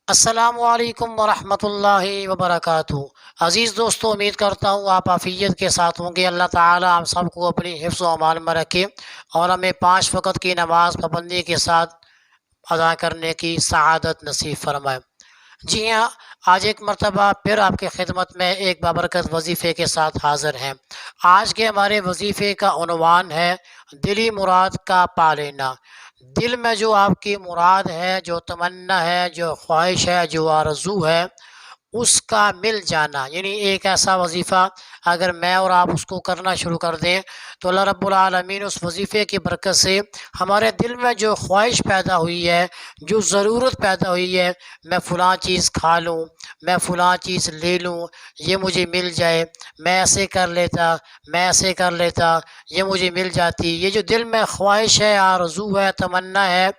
السلام علیکم ورحمۃ اللہ وبرکاتہ۔ عزیز دوستو، امید کرتا ہوں آپ عافیت کے ساتھ ہوں گے۔ اللہ تعالی ہم سب کو اپنی حفظ و امان میں رکھے اور ہمیں 5 وقت کی نماز پابندی کے ساتھ ادا کرنے کی سعادت نصیب فرمائے۔ جی ہاں، آج ایک مرتبہ پھر آپ کی خدمت میں ایک بابرکت وظیفے کے ساتھ حاضر ہیں۔ آج کے ہمارے وظیفے کا عنوان ہے دلی مراد کا پا لینا۔ دل میں جو آپ کی مراد ہے، جو تمنا ہے، جو خواہش ہے، جو آرزو ہے، اس کا مل جانا، یعنی ایک ایسا وظیفہ اگر میں اور آپ اس کو کرنا شروع کر دیں تو اللہ رب العالمین اس وظیفے کی برکت سے ہمارے دل میں جو خواہش پیدا ہوئی ہے، جو ضرورت پیدا ہوئی ہے، میں فلاں چیز کھا لوں، میں فلاں چیز لے لوں، یہ مجھے مل جائے، میں ایسے کر لیتا، میں ایسے کر لیتا، یہ مجھے مل جاتی، یہ جو دل میں خواہش ہے، آرزو ہے، تمنا ہے،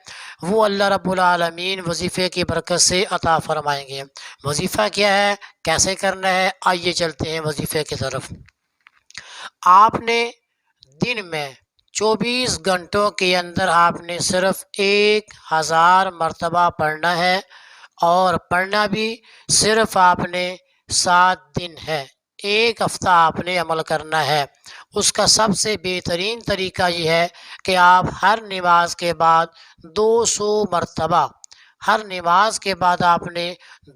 وہ اللہ رب العالمین وظیفے کی برکت سے عطا فرمائیں گے۔ وظیفہ کیا ہے، کیسے کرنا ہے، آئیے چلتے ہیں وظیفے کی طرف۔ آپ نے دن میں 24 گھنٹوں کے اندر آپ نے صرف 1000 مرتبہ پڑھنا ہے، اور پڑھنا بھی صرف آپ نے 7 دن ہے۔ 1 ہفتہ آپ نے عمل کرنا ہے۔ اس کا سب سے بہترین طریقہ یہ ہے کہ آپ ہر نماز کے بعد 200 مرتبہ، ہر نماز کے بعد آپ نے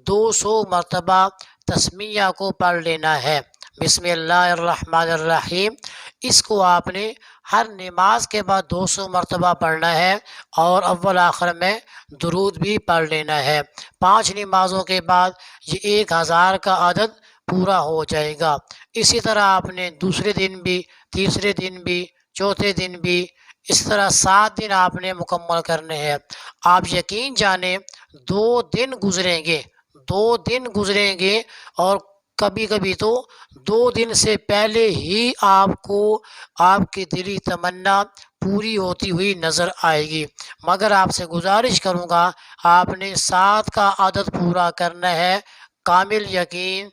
200 مرتبہ تسمیہ کو پڑھ لینا ہے۔ بسم اللہ الرحمن الرحیم، اس کو آپ نے ہر نماز کے بعد 200 مرتبہ پڑھنا ہے، اور اول آخر میں درود بھی پڑھ لینا ہے۔ 5 نمازوں کے بعد یہ 1000 کا عدد پورا ہو جائے گا۔ اسی طرح آپ نے دوسرے دن بھی، تیسرے دن بھی، چوتھے دن بھی، اس طرح 7 دن آپ نے مکمل کرنے ہیں۔ آپ یقین جانیں 2 دن گزریں گے، 2 دن گزریں گے، اور کبھی کبھی تو 2 دن سے پہلے ہی آپ کو آپ کی دلی تمنا پوری ہوتی ہوئی نظر آئے گی۔ مگر آپ سے گزارش کروں گا، آپ نے 7 کا عدد پورا کرنا ہے، کامل یقین،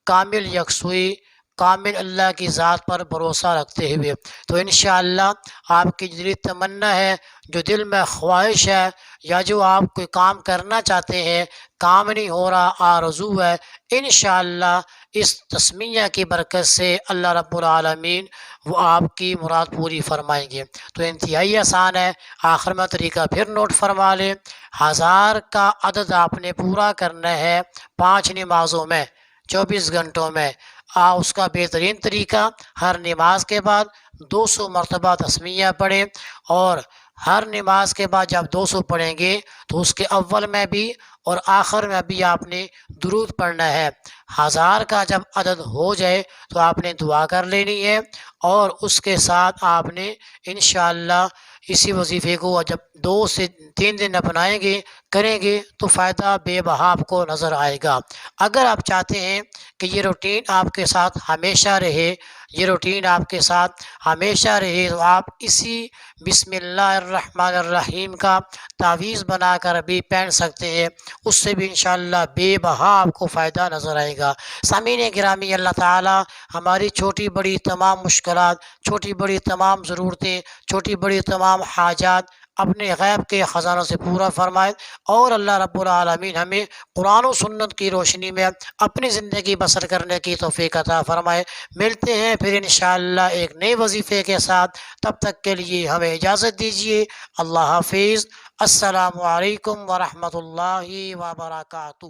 کامل یکسوئی، کامل اللہ کی ذات پر بھروسہ رکھتے ہوئے، تو انشاءاللہ آپ کی دلی تمنا ہے، جو دل میں خواہش ہے، یا جو آپ کوئی کام کرنا چاہتے ہیں، کام نہیں ہو رہا، آرزو ہے، انشاءاللہ اس تسمیہ کی برکت سے اللہ رب العالمین وہ آپ کی مراد پوری فرمائیں گے۔ تو انتہائی آسان ہے، آخر میں طریقہ پھر نوٹ فرما لیں۔ 1000 کا عدد آپ نے پورا کرنا ہے 5 نمازوں میں، 24 گھنٹوں میں۔ اس کا بہترین طریقہ، ہر نماز کے بعد 200 مرتبہ تسمیہ پڑھیں، اور ہر نماز کے بعد جب 200 پڑھیں گے تو اس کے اول میں بھی اور آخر میں بھی آپ نے درود پڑھنا ہے۔ 1000 کا جب عدد ہو جائے تو آپ نے دعا کر لینی ہے، اور اس کے ساتھ آپ نے انشاءاللہ اسی وظیفے کو جب 2 سے 3 دن اپنائیں گے، کریں گے، تو فائدہ بے بہا آپ کو نظر آئے گا۔ اگر آپ چاہتے ہیں کہ یہ روٹین آپ کے ساتھ ہمیشہ رہے، یہ روٹین آپ کے ساتھ ہمیشہ رہے، تو آپ اسی بسم اللہ الرحمن الرحیم کا تعویذ بنا کر بھی پہن سکتے ہیں، اس سے بھی انشاءاللہ بے بہا آپ کو فائدہ نظر آئے گا۔ سامعین گرامی، اللہ تعالی ہماری چھوٹی بڑی تمام مشکلات، چھوٹی بڑی تمام ضرورتیں، چھوٹی بڑی تمام حاجات اپنے غیب کے خزانوں سے پورا فرمائے، اور اللہ رب العالمین ہمیں قرآن و سنت کی روشنی میں اپنی زندگی بسر کرنے کی توفیق عطا فرمائے۔ ملتے ہیں پھر انشاءاللہ ایک نئے وظیفے کے ساتھ، تب تک کے لیے ہمیں اجازت دیجیے۔ اللہ حافظ۔ السلام علیکم ورحمۃ اللہ وبرکاتہ۔